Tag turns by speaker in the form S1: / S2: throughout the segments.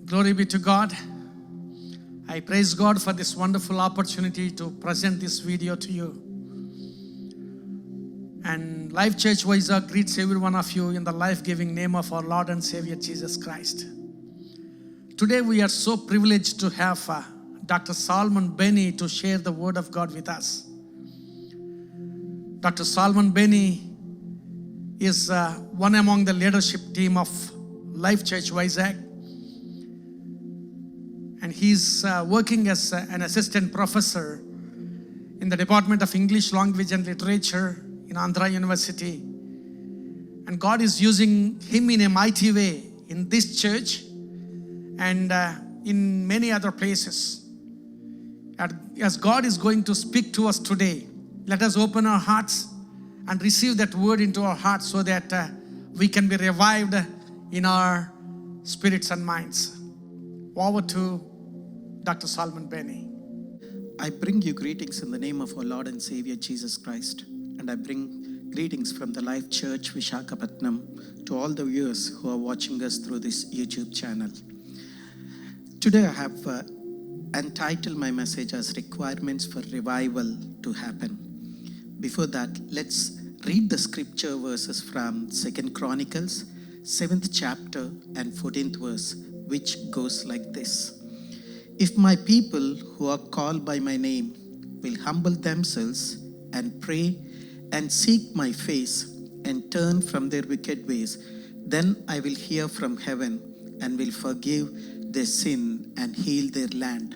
S1: Glory be to God. I praise God for this wonderful opportunity to present this video to you. And Life Church Vizag greets every one of you in the life-giving name of our Lord and Savior Jesus Christ. Today we are so privileged to have Dr. Solomon Benny to share the word of God with us. Dr. Solomon Benny is one among the leadership team of Life Church Vizag. And he's working as an assistant professor in the Department of English Language and Literature in Andhra University. And God is using him in a mighty way in this church and in many other places. As God is going to speak to us today, let us open our hearts and receive that word into our hearts so that we can be revived in our spirits and minds. Over to Dr. Solomon Benny.
S2: I bring you greetings in the name of our Lord and Savior Jesus Christ. And I bring greetings from the Life Church Visakhapatnam to all the viewers who are watching us through this YouTube channel. Today I have entitled my message as Requirements for Revival to Happen. Before that, let's read the scripture verses from 2 Chronicles, 7th chapter and 14th verse, which goes like this. If my people who are called by my name will humble themselves and pray and seek my face and turn from their wicked ways, then I will hear from heaven and will forgive their sin and heal their land.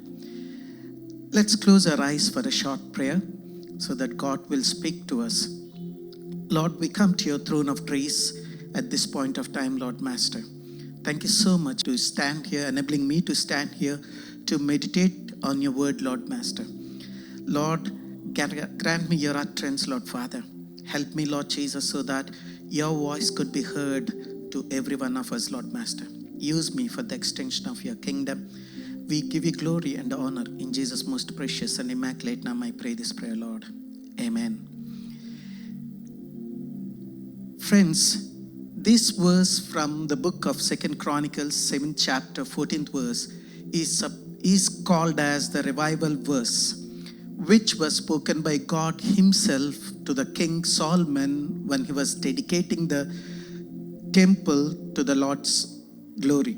S2: Let's close our eyes for a short prayer so that God will speak to us. Lord, we come to your throne of grace at this point of time, Lord Master. Thank you so much to stand here, enabling me to stand here to meditate on your word, Lord Master. Lord, grant me your utterance, Lord Father. Help me, Lord Jesus, so that your voice could be heard to every one of us, Lord Master. Use me for the extension of your kingdom. We give you glory and honor. In Jesus' most precious and immaculate name, I pray this prayer, Lord. Amen. Friends, this verse from the book of 2 Chronicles, 7th chapter, 14th verse, is called as the revival verse, which was spoken by God himself to the King Solomon when he was dedicating the temple to the Lord's glory.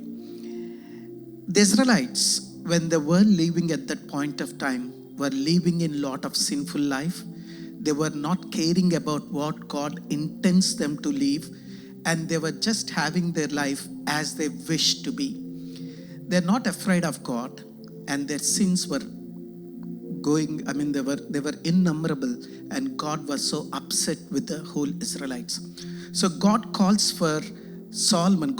S2: The Israelites, when they were living at that point of time, were living in a lot of sinful life. They were not caring about what God intends them to live, and they were just having their life as they wish to be. They're not afraid of God, and their sins were they were innumerable, and God was so upset with the whole Israelites. So God calls Solomon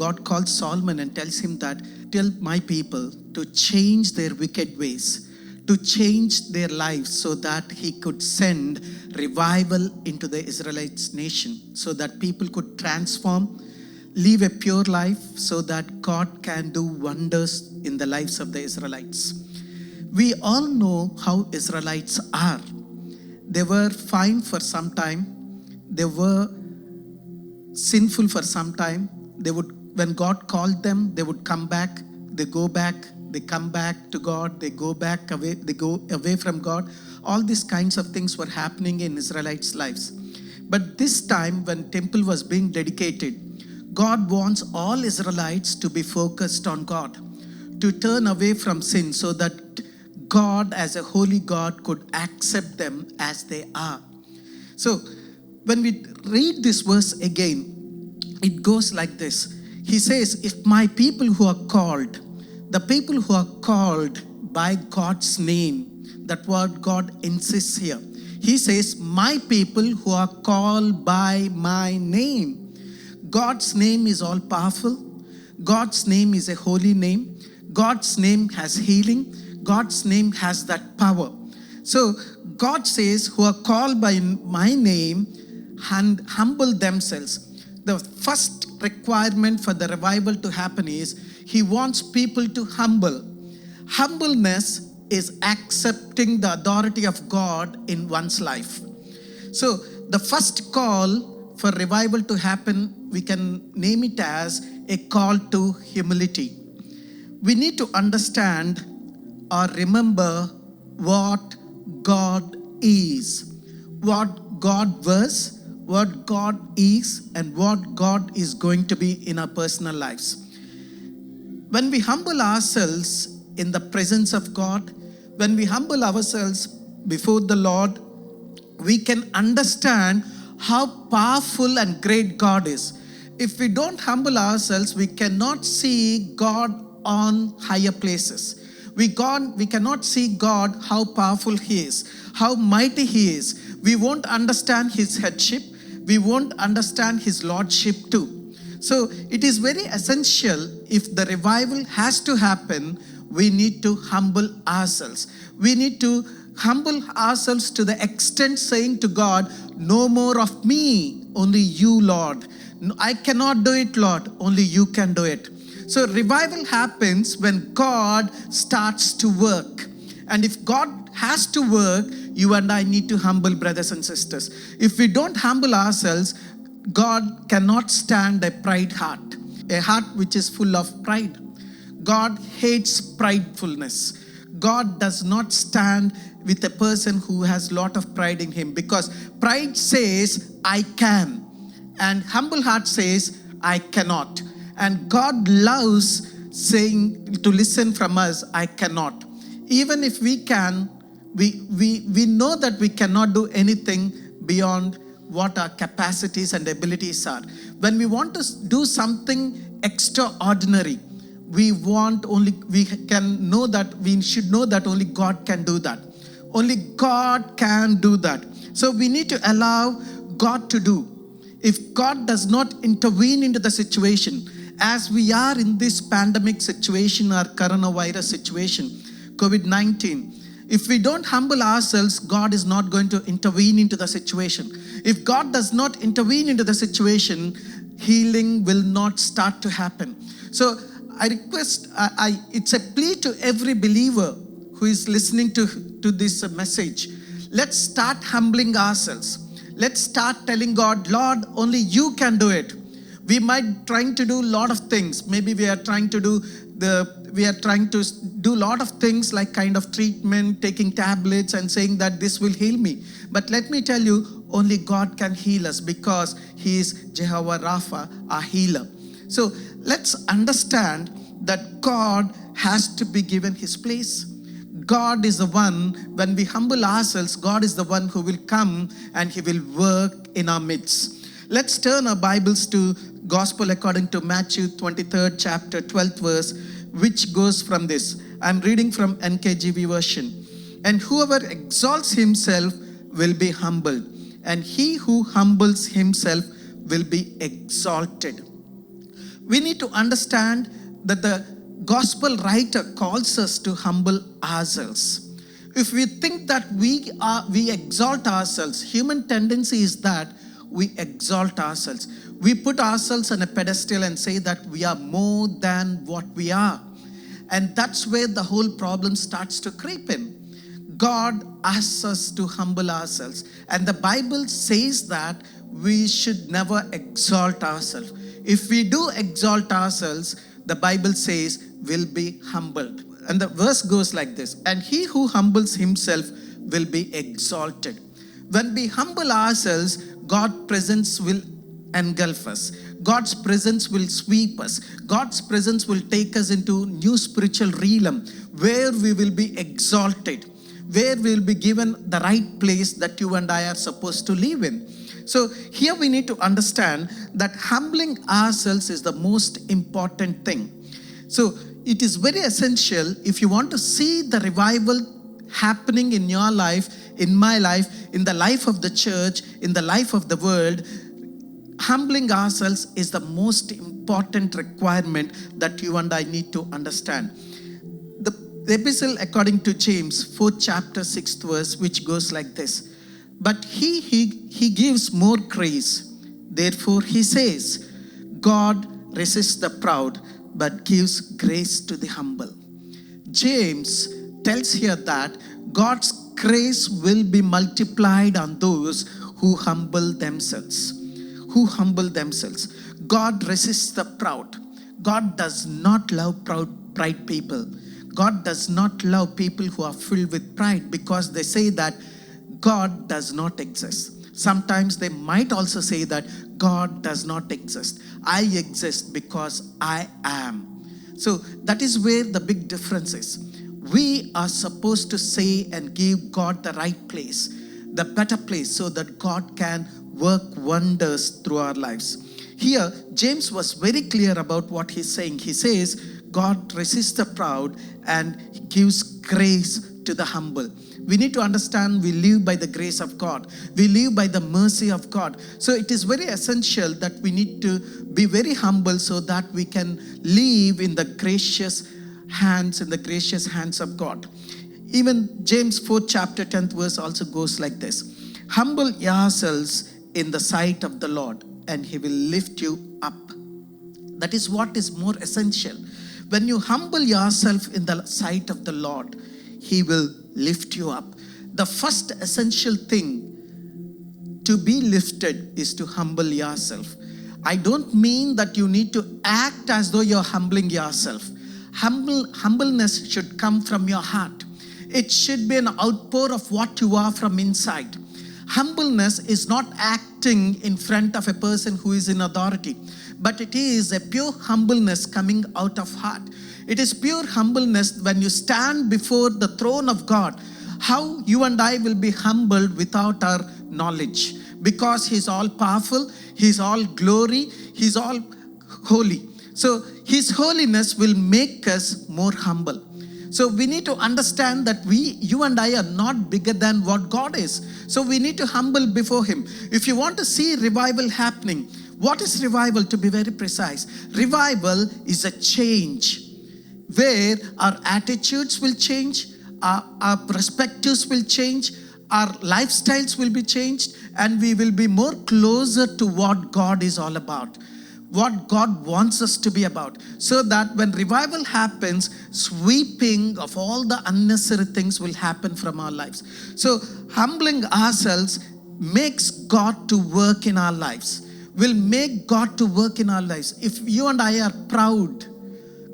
S2: and tells him that, tell my people to change their wicked ways, to change their lives so that he could send revival into the Israelites nation, so that people could transform, live a pure life, so that God can do wonders in the lives of the Israelites. We all know how Israelites are. They were fine for some time. They were sinful for some time. When God called them, they would come back. They go back. They come back to God. They go back away. They go away from God. All these kinds of things were happening in Israelites' lives. But this time, when temple was being dedicated, God wants all Israelites to be focused on God, to turn away from sin so that God as a holy God could accept them as they are. So when we read this verse again, it goes like this. He says, if my people who are called, the people who are called by God's name, that word God insists here. He says, my people who are called by my name. God's name is all powerful. God's name is a holy name. God's name has healing. God's name has that power. So God says, who are called by my name and humble themselves. The first requirement for the revival to happen is he wants people to humble. Humbleness is accepting the authority of God in one's life. So the first call for revival to happen, we can name it as a call to humility. we need to understand or remember what God is, what God was, what God is, and what God is going to be in our personal lives. When we humble ourselves in the presence of God, when we humble ourselves before the Lord, we can understand how powerful and great God is. If we don't humble ourselves, we cannot see God on higher places. We cannot see God, how powerful He is, how mighty He is. We won't understand His headship. We won't understand His lordship too. So it is very essential, if the revival has to happen, we need to humble ourselves. We need to humble ourselves to the extent saying to God, no more of me, only you, Lord. I cannot do it, Lord, only you can do it. So revival happens when God starts to work. And if God has to work, you and I need to humble, brothers and sisters. If we don't humble ourselves, God cannot stand a pride heart, a heart which is full of pride. God hates pridefulness. God does not stand with a person who has a lot of pride in him, because pride says, I can, and humble heart says, I cannot. And God loves saying to listen from us, I cannot. Even if we can, we know that we cannot do anything beyond what our capacities and abilities are. When we want to do something extraordinary, we can know that, we should know that only God can do that. Only God can do that. So we need to allow God to do. If God does not intervene into the situation, as we are in this pandemic situation or coronavirus situation, COVID-19, if we don't humble ourselves, God is not going to intervene into the situation. If God does not intervene into the situation, healing will not start to happen. So I request, it's a plea to every believer who is listening to this message. Let's start humbling ourselves. Let's start telling God, Lord, only you can do it. We might trying to do a lot of things. Maybe we are trying to do a lot of things like kind of treatment, taking tablets and saying that this will heal me. But let me tell you, only God can heal us, because He is Jehovah Rapha, our healer. So let's understand that God has to be given His place. God is the one, when we humble ourselves, God is the one who will come and He will work in our midst. Let's turn our Bibles to Gospel according to Matthew 23rd chapter 12th verse, which goes from this. I'm reading from NKJV version. And whoever exalts himself will be humbled, and he who humbles himself will be exalted. We need to understand that the gospel writer calls us to humble ourselves. If we think that we exalt ourselves, human tendency is that we exalt ourselves. We put ourselves on a pedestal and say that we are more than what we are. And that's where the whole problem starts to creep in. God asks us to humble ourselves. And the Bible says that we should never exalt ourselves. If we do exalt ourselves, the Bible says we'll be humbled. And the verse goes like this: and he who humbles himself will be exalted. When we humble ourselves, God's presence will engulf us. God's presence will sweep us. God's presence will take us into new spiritual realm where we will be exalted, where we will be given the right place that you and I are supposed to live in. So here we need to understand that humbling ourselves is the most important thing. So it is very essential, if you want to see the revival happening in your life, in my life, in the life of the church, in the life of the world, humbling ourselves is the most important requirement that you and I need to understand. The epistle according to James, 4th chapter, 6th verse, which goes like this: but he gives more grace. Therefore he says, God resists the proud, but gives grace to the humble. James tells here that God's grace will be multiplied on those who humble themselves. Who humble themselves. God resists the proud. God does not love proud pride people. God does not love people who are filled with pride because they say that God does not exist. Sometimes they might also say that God does not exist. I exist because I am. So that is where the big difference is. We are supposed to say and give God the right place, the better place, so that God can work wonders through our lives. Here, James was very clear about what he's saying. He says, God resists the proud and gives grace to the humble. We need to understand we live by the grace of God. We live by the mercy of God. So it is very essential that we need to be very humble so that we can live in the gracious hands of God. Even James 4th chapter 10th verse also goes like this. Humble yourselves in the sight of the Lord, and he will lift you up. That is what is more essential. When you humble yourself in the sight of the Lord, he will lift you up. The first essential thing to be lifted is to humble yourself. I don't mean that you need to act as though you're humbling yourself. Humbleness should come from your heart. It should be an outpour of what you are from inside. Humbleness is not acting in front of a person who is in authority, but it is a pure humbleness coming out of heart. It is pure humbleness when you stand before the throne of God. How you and I will be humbled without our knowledge, because he's all powerful, he's all glory, he's all holy. So his holiness will make us more humble. So we need to understand that you and I are not bigger than what God is. So we need to humble before him. If you want to see revival happening, what is revival, to be very precise? Revival is a change where our attitudes will change, our perspectives will change, our lifestyles will be changed, and we will be more closer to what God is all about, what God wants us to be about, so that when revival happens, sweeping of all the unnecessary things will happen from our lives. So humbling ourselves makes God to work in our lives, will make God to work in our lives. If you and I are proud,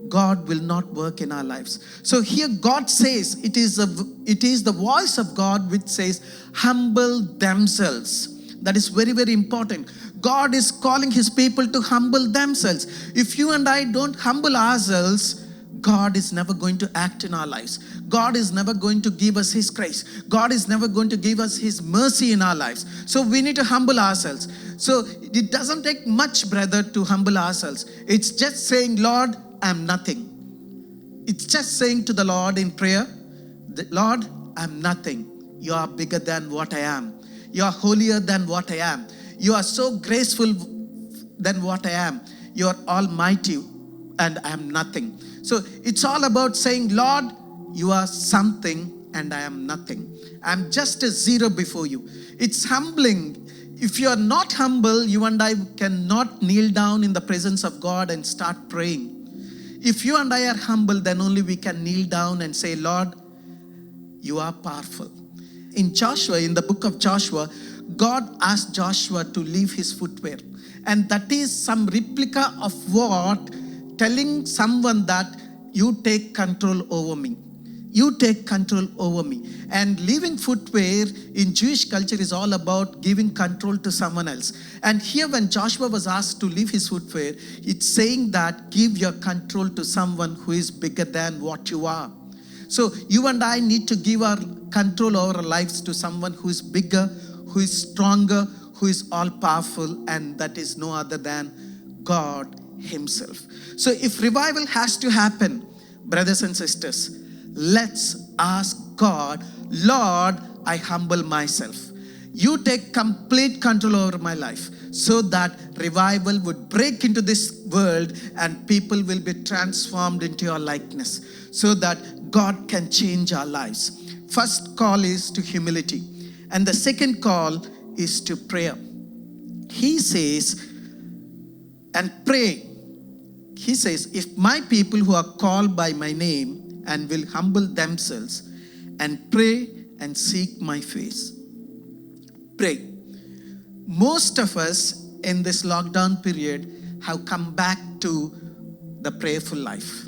S2: God will not work in our lives. So here God says, it is the voice of God which says, humble themselves. That is very, very important. God is calling his people to humble themselves. If you and I don't humble ourselves, God is never going to act in our lives. God is never going to give us his grace. God is never going to give us his mercy in our lives. So we need to humble ourselves. So it doesn't take much, brother, to humble ourselves. It's just saying, Lord, I'm nothing. It's just saying to the Lord in prayer, Lord, I'm nothing. You are bigger than what I am. You are holier than what I am. You are so graceful than what I am. You are almighty and I am nothing. So it's all about saying, Lord, you are something and I am nothing. I'm just a zero before you. It's humbling. If you are not humble, you and I cannot kneel down in the presence of God and start praying. If you and I are humble, then only we can kneel down and say, Lord, you are powerful. In the book of Joshua, God asked Joshua to leave his footwear. And that is some replica of what? Telling someone that you take control over me. You take control over me. And leaving footwear in Jewish culture is all about giving control to someone else. And here when Joshua was asked to leave his footwear, it's saying that give your control to someone who is bigger than what you are. So you and I need to give our control over our lives to someone who is bigger, who is stronger, who is all powerful, and that is no other than God himself. So if revival has to happen, brothers and sisters, let's ask God, Lord, I humble myself. You take complete control over my life so that revival would break into this world and people will be transformed into your likeness so that God can change our lives. First call is to humility, and the second call is to prayer. He says, and pray. He says, if my people who are called by my name and will humble themselves and pray and seek my face. Pray. Most of us in this lockdown period have come back to the prayerful life.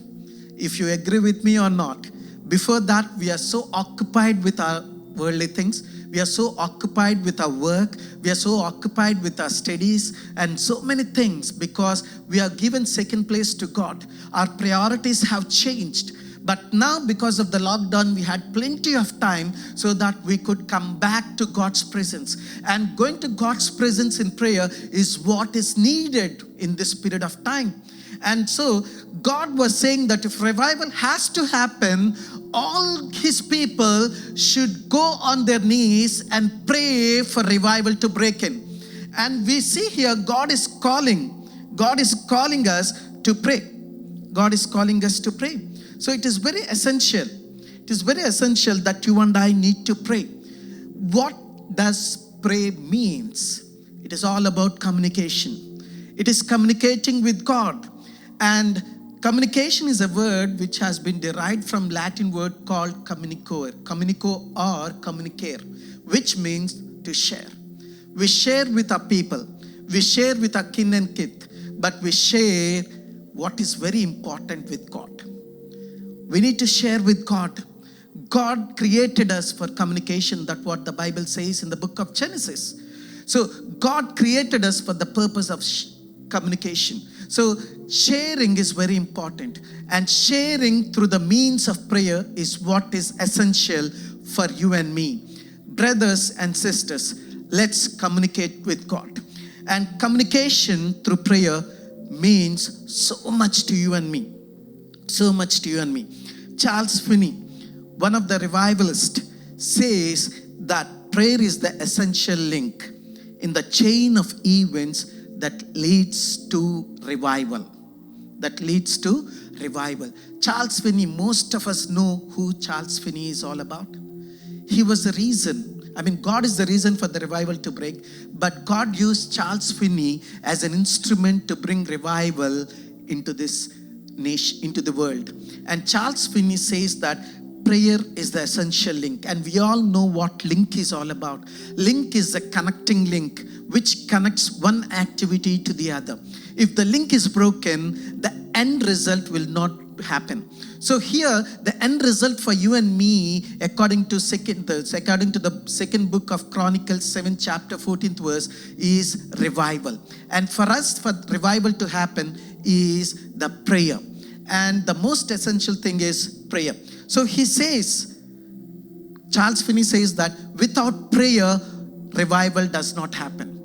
S2: if you agree with me or not. Before that, we are so occupied with our worldly things. We are so occupied with our work. We are so occupied with our studies and so many things because we are given second place to God. Our priorities have changed. But now, because of the lockdown, we had plenty of time so that we could come back to God's presence. And going to God's presence in prayer is what is needed in this period of time. And so God was saying that if revival has to happen, all his people should go on their knees and pray for revival to break in. And we see here God is calling us to pray. God is calling us to pray. So it is very essential. It is very essential that you and I need to pray. What does pray means? It is all about communication. It is communicating with God. And communication is a word which has been derived from Latin word called communico or communicare, which means to share. We share with our people. We share with our kin and kith. But we share what is very important with God. We need to share with God. God created us for communication. That's what the Bible says in the book of Genesis. So God created us for the purpose of communication. So sharing is very important. And sharing through the means of prayer is what is essential for you and me. Brothers and sisters, let's communicate with God. And communication through prayer means so much to you and me. So much to you and me. Charles Finney, one of the revivalists, says that prayer is the essential link in the chain of events that leads to revival. That leads to revival. Charles Finney, most of us know who Charles Finney is all about. He was the reason. God is the reason for the revival to break, but God used Charles Finney as an instrument to bring revival into this nation, into the world. And Charles Finney says that prayer is the essential link. And we all know what link is all about. Link is a connecting link which connects one activity to the other. If the link is broken, the end result will not happen. So here, the end result for you and me, according to the second book of Chronicles, 7th chapter, 14th verse, is revival. And for us, for revival to happen, is the prayer. And the most essential thing is prayer. So he says, Charles Finney says that without prayer, revival does not happen.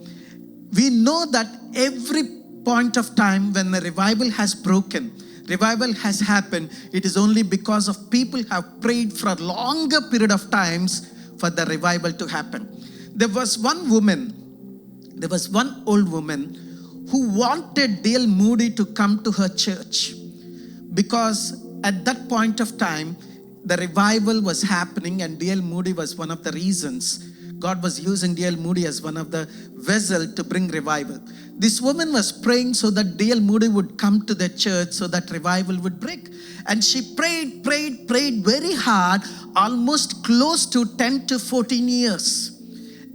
S2: We know that every point of time when the revival has broken, revival has happened, it is only because of people have prayed for a longer period of times for the revival to happen. There was one old woman who wanted D.L. Moody to come to her church because at that point of time, the revival was happening and D.L. Moody was one of the reasons. God was using D.L. Moody as one of the vessels to bring revival. This woman was praying so that D.L. Moody would come to the church so that revival would break. And she prayed very hard, almost close to 10 to 14 years.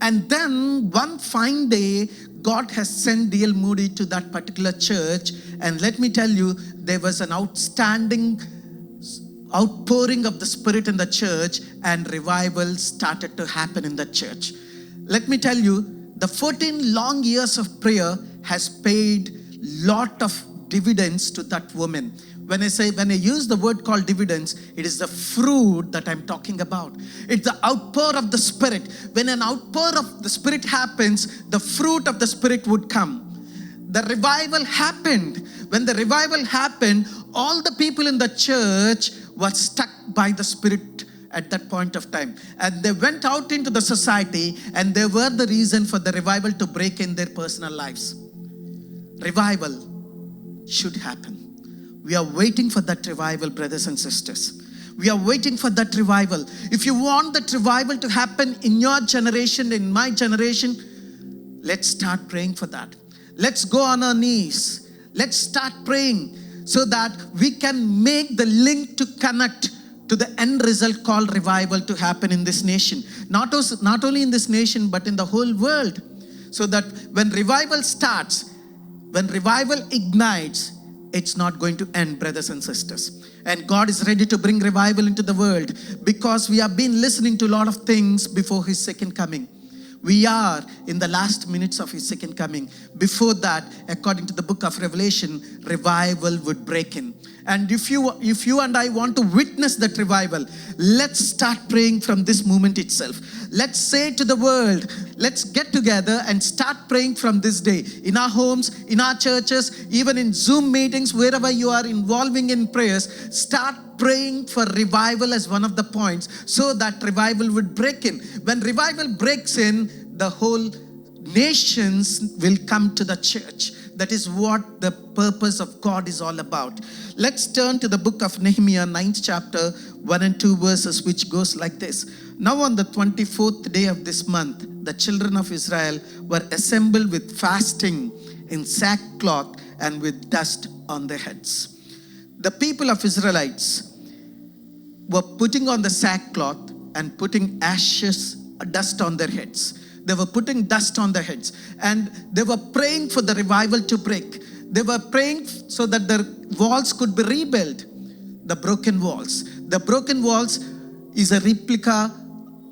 S2: And then one fine day, God has sent D.L. Moody to that particular church. And let me tell you, there was an outstanding outpouring of the Spirit in the church, and revival started to happen in the church. Let me tell you, the 14 long years of prayer has paid lot of dividends to that woman. When I use the word called dividends, it is the fruit that I'm talking about. It's the outpour of the Spirit. When an outpour of the Spirit happens, the fruit of the Spirit would come. The revival happened. When the revival happened, all the people in the church were struck by the Spirit at that point of time. And they went out into the society, and they were the reason for the revival to break in their personal lives. Revival should happen. We are waiting for that revival, brothers and sisters. We are waiting for that revival. If you want that revival to happen in your generation, in my generation, let's start praying for that. Let's go on our knees. Let's start praying so that we can make the link to connect to the end result called revival to happen in this nation. Not only in this nation, but in the whole world. So that when revival starts, when revival ignites, it's not going to end, brothers and sisters. And God is ready to bring revival into the world because we have been listening to a lot of things before His second coming. We are in the last minutes of His second coming. Before that, according to the book of Revelation, revival would break in. And if you and I want to witness that revival, let's start praying from this moment itself. Let's say to the world, let's get together and start praying from this day. In our homes, in our churches, even in Zoom meetings, wherever you are involving in prayers, start praying for revival as one of the points so that revival would break in. When revival breaks in, the whole nations will come to the church. That is what the purpose of God is all about. Let's turn to the book of Nehemiah, 9th chapter, 1 and 2 verses, which goes like this. Now on the 24th day of this month, the children of Israel were assembled with fasting in sackcloth and with dust on their heads. The people of Israelites were putting on the sackcloth and putting ashes, dust on their heads. They were putting dust on their heads and they were praying for the revival to break. They were praying so that the walls could be rebuilt, the broken walls. The broken walls is a replica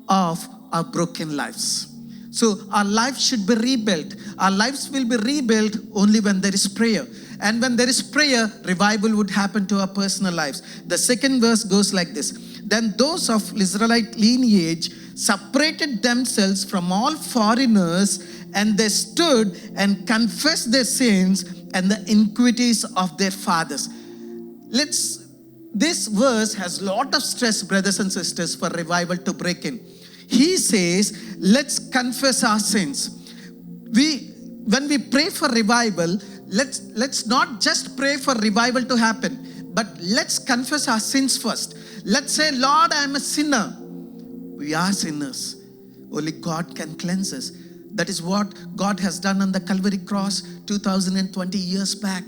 S2: of our broken lives. So our lives should be rebuilt. Our lives will be rebuilt only when there is prayer. And when there is prayer, revival would happen to our personal lives. The second verse goes like this. Then those of Israelite lineage separated themselves from all foreigners, and they stood and confessed their sins and the iniquities of their fathers. This verse has a lot of stress, brothers and sisters, for revival to break in. He says, let's confess our sins. When we pray for revival, let's not just pray for revival to happen, but let's confess our sins first. Let's say, Lord, I am a sinner. We are sinners. Only God can cleanse us. That is what God has done on the Calvary cross 2020 years back.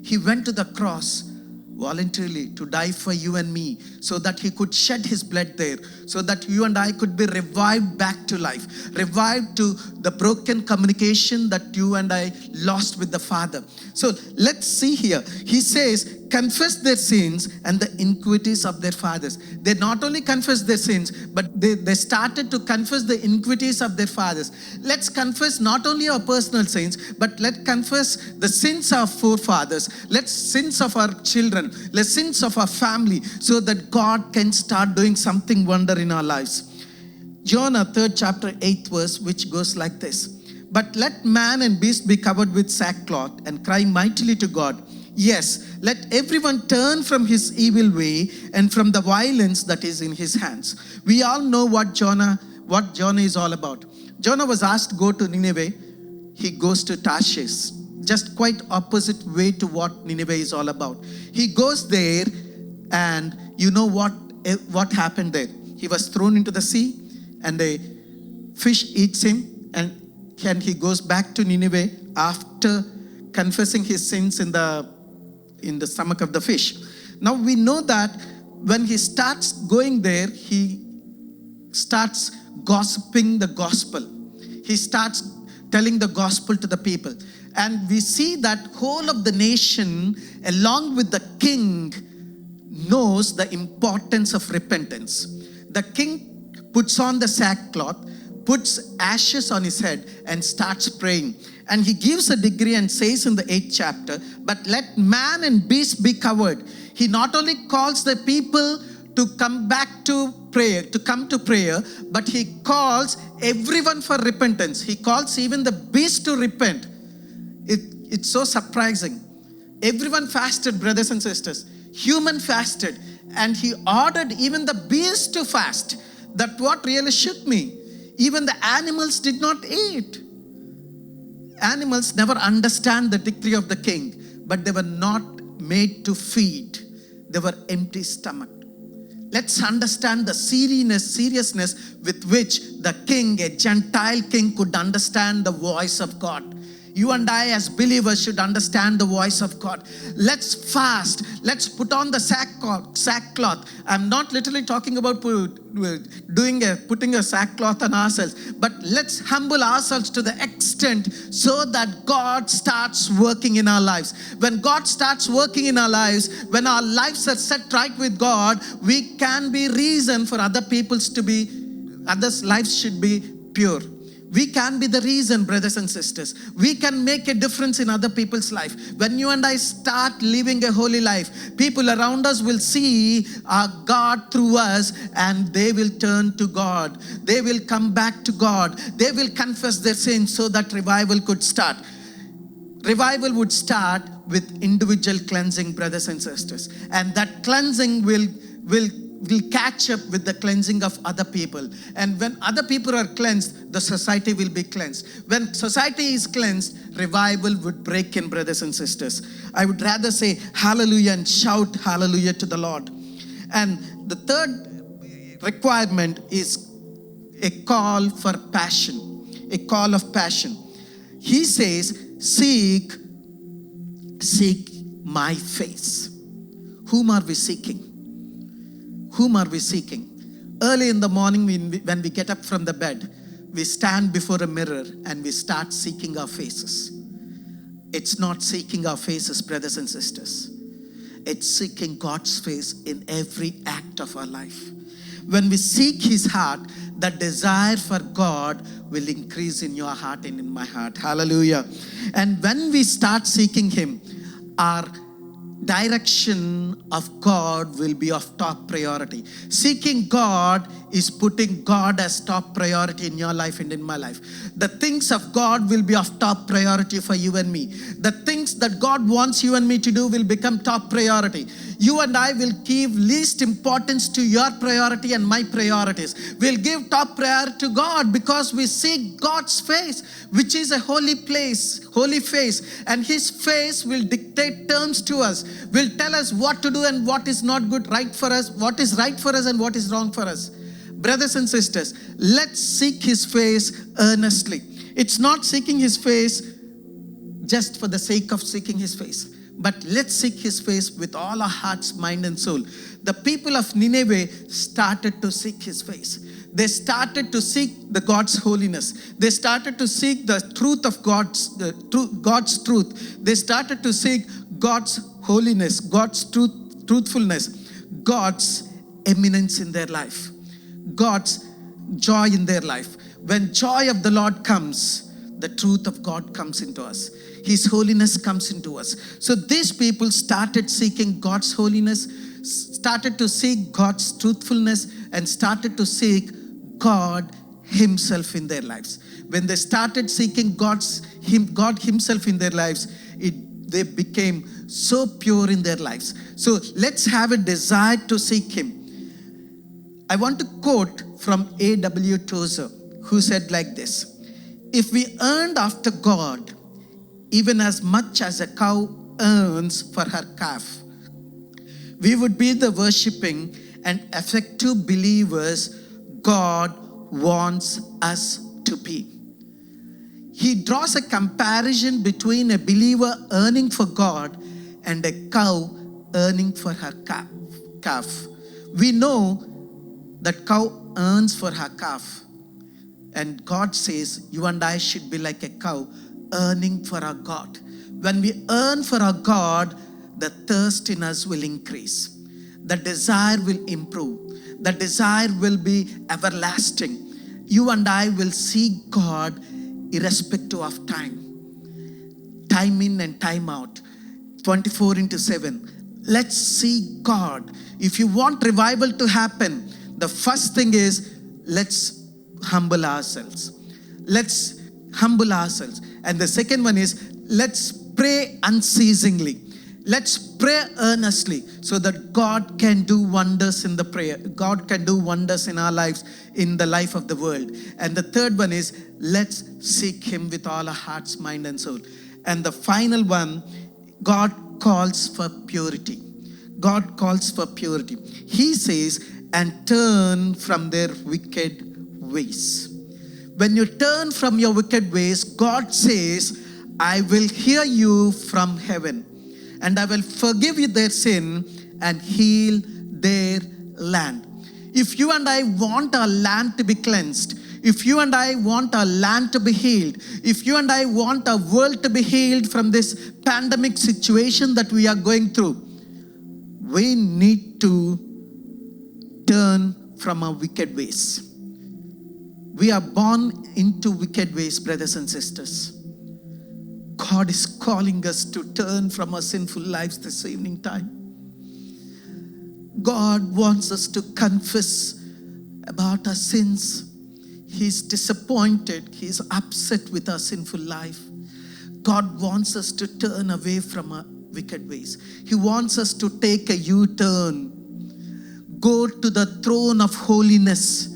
S2: He went to the cross voluntarily to die for you and me so that He could shed His blood there, so that you and I could be revived back to life, revived to the broken communication that you and I lost with the Father. So let's see here. He says, confess their sins and the iniquities of their fathers. They not only confessed their sins, but they started to confess the iniquities of their fathers. Let's confess not only our personal sins, but let's confess the sins of forefathers. Let's sins of our children. Let's sins of our family, so that God can start doing something wonder in our lives. Jonah 3rd chapter 8th verse, which goes like this. But let man and beast be covered with sackcloth and cry mightily to God. Yes, let everyone turn from his evil way and from the violence that is in his hands. We all know what Jonah is all about. Jonah was asked to go to Nineveh. He goes to Tarshish, just quite opposite way to what Nineveh is all about. He goes there, and you know what happened there. He was thrown into the sea, and a fish eats him, and he goes back to Nineveh after confessing his sins in the stomach of the fish. Now we know that when he starts going there, he starts gossiping the gospel. He starts telling the gospel to the people. And we see that whole of the nation, along with the king, knows the importance of repentance. The king puts on the sackcloth, puts ashes on his head, and starts praying. And he gives a decree and says in the 8th chapter, but let man and beast be covered. He not only calls the people to come back to prayer, but he calls everyone for repentance. He calls even the beast to repent. It's so surprising. Everyone fasted, brothers and sisters. Human fasted. And he ordered even the beast to fast. That what really shook me. Even the animals did not eat. Animals never understand the decree of the king, but they were not made to feed. They were empty stomach. Let's understand the seriousness with which the king, a Gentile king, could understand the voice of God. You and I as believers should understand the voice of God. Let's fast. Let's put on the sackcloth. I'm not literally talking about putting a sackcloth on ourselves, but let's humble ourselves to the extent so that God starts working in our lives. When God starts working in our lives, when our lives are set right with God, we can be reason for others' lives should be pure. We can be the reason, brothers and sisters. We can make a difference in other people's life. When you and I start living a holy life, people around us will see our God through us, and they will turn to God. They will come back to God. They will confess their sins so that revival could start. Revival would start with individual cleansing, brothers and sisters. And that cleansing will catch up with the cleansing of other people. And when other people are cleansed, the society will be cleansed. When society is cleansed, revival would break in, brothers and sisters. I would rather say hallelujah and shout hallelujah to the Lord. And the third requirement is a call for passion. A call of passion. He says, seek my face. Whom are we seeking? Whom are we seeking? Early in the morning, when we get up from the bed, we stand before a mirror and we start seeking our faces. It's not seeking our faces, brothers and sisters. It's seeking God's face in every act of our life. When we seek His heart, the desire for God will increase in your heart and in my heart. Hallelujah. And when we start seeking Him, our direction of God will be of top priority. Seeking God is putting God as top priority in your life and in my life. The things of God will be of top priority for you and me. The things that God wants you and me to do will become top priority. You and I will give least importance to your priority and my priorities. We'll give top priority to God because we seek God's face, which is a holy place, holy face. And His face will dictate terms to us, will tell us what to do and what is not good, right for us, what is right for us and what is wrong for us. Brothers and sisters, let's seek His face earnestly. It's not seeking His face just for the sake of seeking His face, but let's seek His face with all our hearts, mind and soul. The people of Nineveh started to seek His face. They started to seek the God's holiness. They started to seek the truth of God's truth. They started to seek God's holiness, God's truthfulness, God's eminence in their life, God's joy in their life. When joy of the Lord comes, the truth of God comes into us. His holiness comes into us. So these people started seeking God's holiness, started to seek God's truthfulness, and started to seek God Himself in their lives. When they started seeking God Himself in their lives, they became so pure in their lives. So let's have a desire to seek Him. I want to quote from A.W. Tozer, who said like this: if we earned after God even as much as a cow earns for her calf, we would be the worshipping and effective believers God wants us to be. He draws a comparison between a believer earning for God and a cow earning for her calf. We know that cow earns for her calf, and God says you and I should be like a cow earning for our God. When we earn for our God, the thirst in us will increase. The desire will improve. The desire will be everlasting. You and I will seek God irrespective of time. Time in and time out. 24/7. Let's seek God. If you want revival to happen, the first thing is let's humble ourselves. Let's humble ourselves. And the second one is let's pray unceasingly. Let's pray earnestly so that God can do wonders in the prayer. God can do wonders in our lives, in the life of the world. And the third one is let's seek Him with all our hearts, mind and soul. And the final one, God calls for purity. God calls for purity. He says, and turn from their wicked ways. When you turn from your wicked ways, God says, I will hear you from heaven, and I will forgive you their sin and heal their land. If you and I want our land to be cleansed, if you and I want our land to be healed, if you and I want our world to be healed from this pandemic situation that we are going through, we need to turn from our wicked ways. We are born into wicked ways, brothers and sisters. God is calling us to turn from our sinful lives this evening time. God wants us to confess about our sins. He's disappointed. He's upset with our sinful life. God wants us to turn away from our wicked ways. He wants us to take a U-turn. Go to the throne of holiness.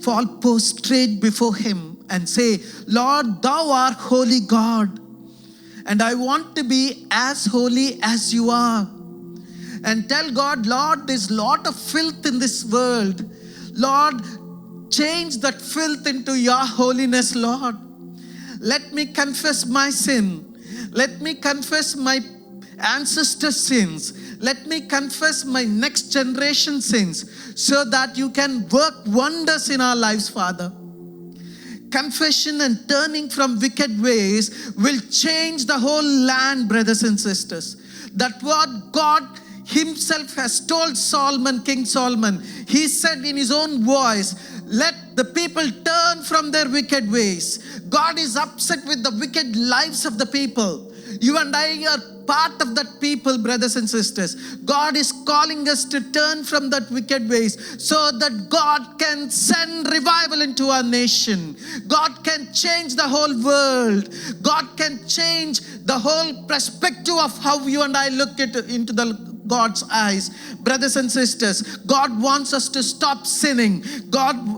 S2: Fall prostrate before Him and say, Lord, Thou art holy God, and I want to be as holy as You are. And tell God, Lord, there's a lot of filth in this world. Lord, change that filth into Your holiness, Lord. Let me confess my sin. Let me confess my ancestors' sins. Let me confess my next generation sins, so that You can work wonders in our lives, Father. Confession and turning from wicked ways will change the whole land, brothers and sisters. That what God Himself has told Solomon, King Solomon. He said in His own voice, let the people turn from their wicked ways. God is upset with the wicked lives of the people. You and I are part of that people, brothers and sisters. God is calling us to turn from that wicked ways so that God can send revival into our nation. God can change the whole world. God can change the whole perspective of how you and I look into God's eyes. Brothers and sisters, God wants us to stop sinning.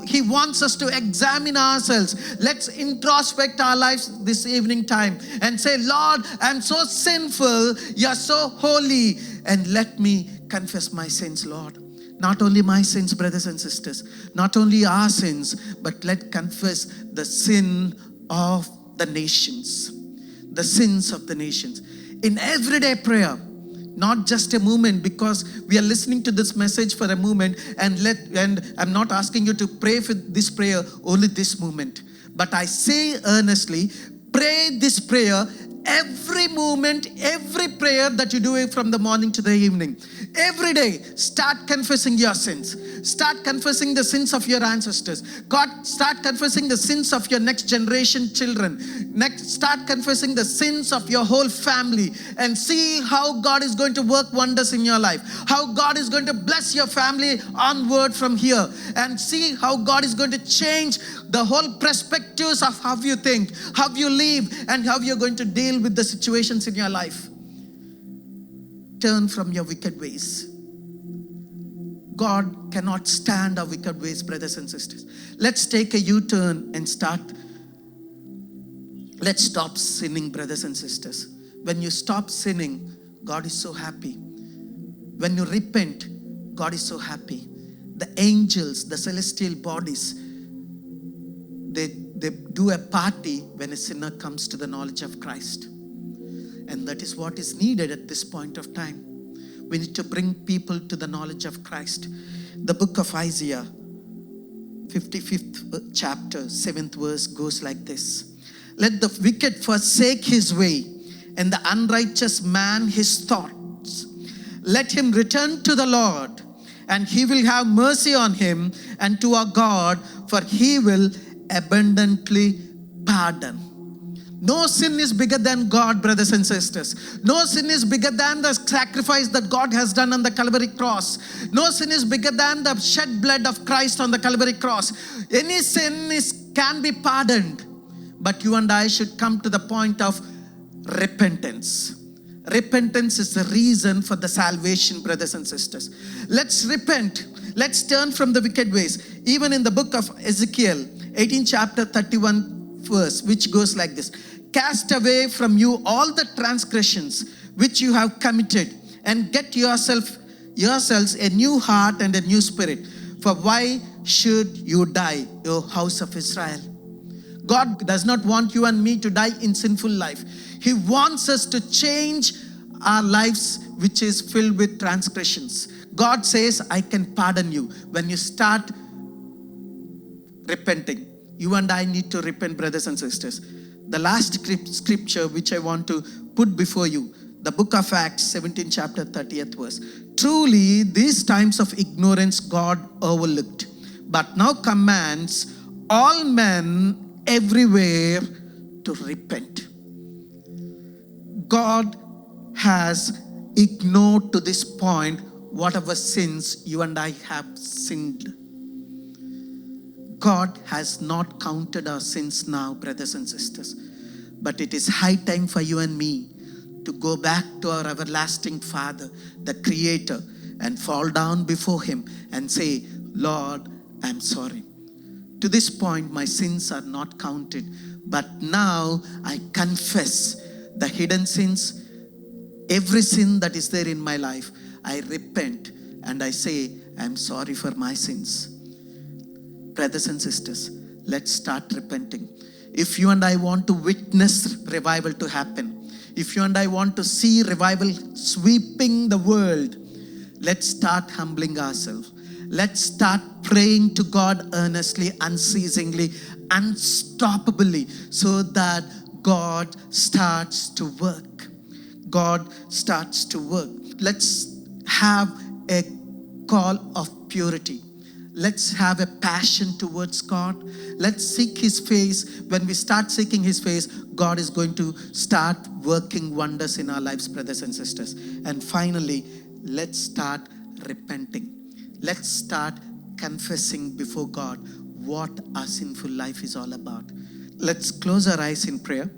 S2: He wants us to examine ourselves. Let's introspect our lives this evening time and say, Lord, I'm so sinful. You're so holy. And let me confess my sins, Lord. Not only my sins, brothers and sisters, not only our sins, but let's confess the sin of the nations. The sins of the nations. In everyday prayer, not just a moment, because we are listening to this message for a moment, and I'm not asking you to pray for this prayer only this moment, but I say earnestly, pray this prayer every moment, every prayer that you do from the morning to the evening. Every day, start confessing your sins. Start confessing the sins of your ancestors. God, start confessing the sins of your next generation children. Start confessing the sins of your whole family, and see how God is going to work wonders in your life. How God is going to bless your family onward from here, and see how God is going to change the whole perspectives of how you think, how you live, and how you're going to deal with the situations in your life. Turn from your wicked ways. God cannot stand our wicked ways, brothers and sisters. Let's take a U-turn and let's stop sinning, brothers and sisters. When you stop sinning, God is so happy. When you repent, God is so happy. The angels, the celestial bodies, they do a party when a sinner comes to the knowledge of Christ. And that is what is needed at this point of time. We need to bring people to the knowledge of Christ. The book of Isaiah, 55th chapter, 7th verse goes like this. Let the wicked forsake his way, and the unrighteous man his thoughts. Let him return to the Lord, and He will have mercy on him, and to our God, for He will abundantly pardon. No sin is bigger than God, brothers and sisters. No sin is bigger than the sacrifice that God has done on the Calvary cross. No sin is bigger than the shed blood of Christ on the Calvary cross. Any sin can be pardoned. But you and I should come to the point of repentance. Repentance is the reason for the salvation, brothers and sisters. Let's repent. Let's turn from the wicked ways. Even in the book of Ezekiel, 18 chapter 31 verse, which goes like this. Cast away from you all the transgressions which you have committed, and get yourselves a new heart and a new spirit. For why should you die, O house of Israel? God does not want you and me to die in sinful life. He wants us to change our lives, which is filled with transgressions. God says, I can pardon you when you start repenting. You and I need to repent, brothers and sisters. The last scripture which I want to put before you, the book of Acts, 17 chapter 30th verse. Truly, these times of ignorance God overlooked, but now commands all men everywhere to repent. God has ignored to this point whatever sins you and I have sinned. God has not counted our sins now, brothers and sisters. But it is high time for you and me to go back to our everlasting Father, the Creator, and fall down before Him and say, Lord, I'm sorry. To this point, my sins are not counted. But now I confess the hidden sins, every sin that is there in my life. I repent and I say, I'm sorry for my sins. Brothers and sisters, let's start repenting. If you and I want to witness revival to happen, if you and I want to see revival sweeping the world, let's start humbling ourselves. Let's start praying to God earnestly, unceasingly, unstoppably, so that God starts to work. God starts to work. Let's have a call of purity. Let's have a passion towards God. Let's seek His face. When we start seeking His face, God is going to start working wonders in our lives, brothers and sisters. And finally, let's start repenting. Let's start confessing before God what our sinful life is all about. Let's close our eyes in prayer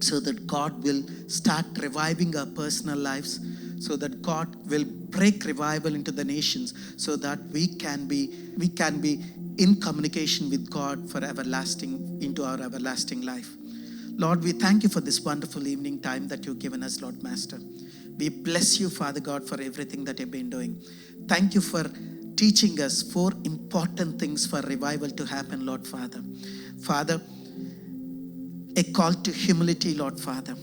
S2: so that God will start reviving our personal lives, so that God will break revival into the nations, so that we can be in communication with God for everlasting, into our everlasting life. Lord, we thank you for this wonderful evening time that you've given us, Lord Master. We bless you, Father God, for everything that you've been doing. Thank you for teaching us 4 important things for revival to happen, Lord Father. Father, a call to humility, Lord Father.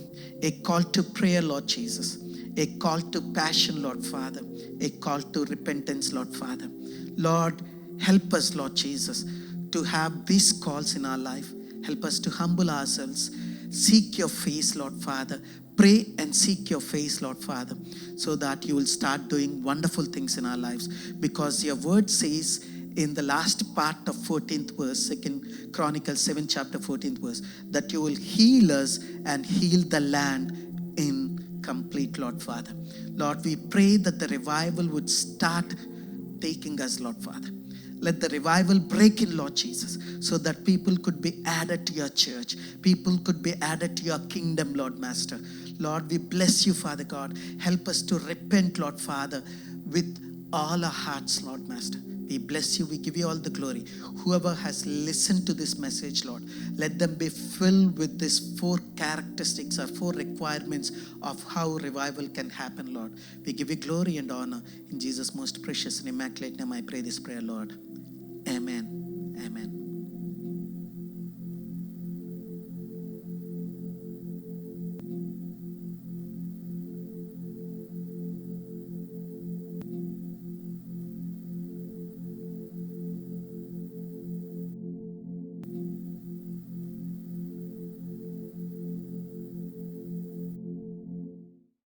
S2: A call to prayer, Lord Jesus. A call to passion, Lord Father. A call to repentance, Lord Father. Lord, help us, Lord Jesus, to have these calls in our life. Help us to humble ourselves. Seek your face, Lord Father. Pray and seek your face, Lord Father, so that you will start doing wonderful things in our lives. Because your word says in the last part of 14th verse, 2 Chronicles 7 chapter 14th verse, that you will heal us and heal the land in complete, Lord Father. Lord, we pray that the revival would start taking us, Lord Father. Let the revival break in, Lord Jesus, so that people could be added to your church. People could be added to your kingdom, Lord Master. Lord, we bless you, Father God. Help us to repent, Lord Father, with all our hearts, Lord Master. We bless you. We give you all the glory. Whoever has listened to this message, Lord, let them be filled with these 4 characteristics or 4 requirements of how revival can happen, Lord. We give you glory and honor. In Jesus' most precious and immaculate name, I pray this prayer, Lord. Amen.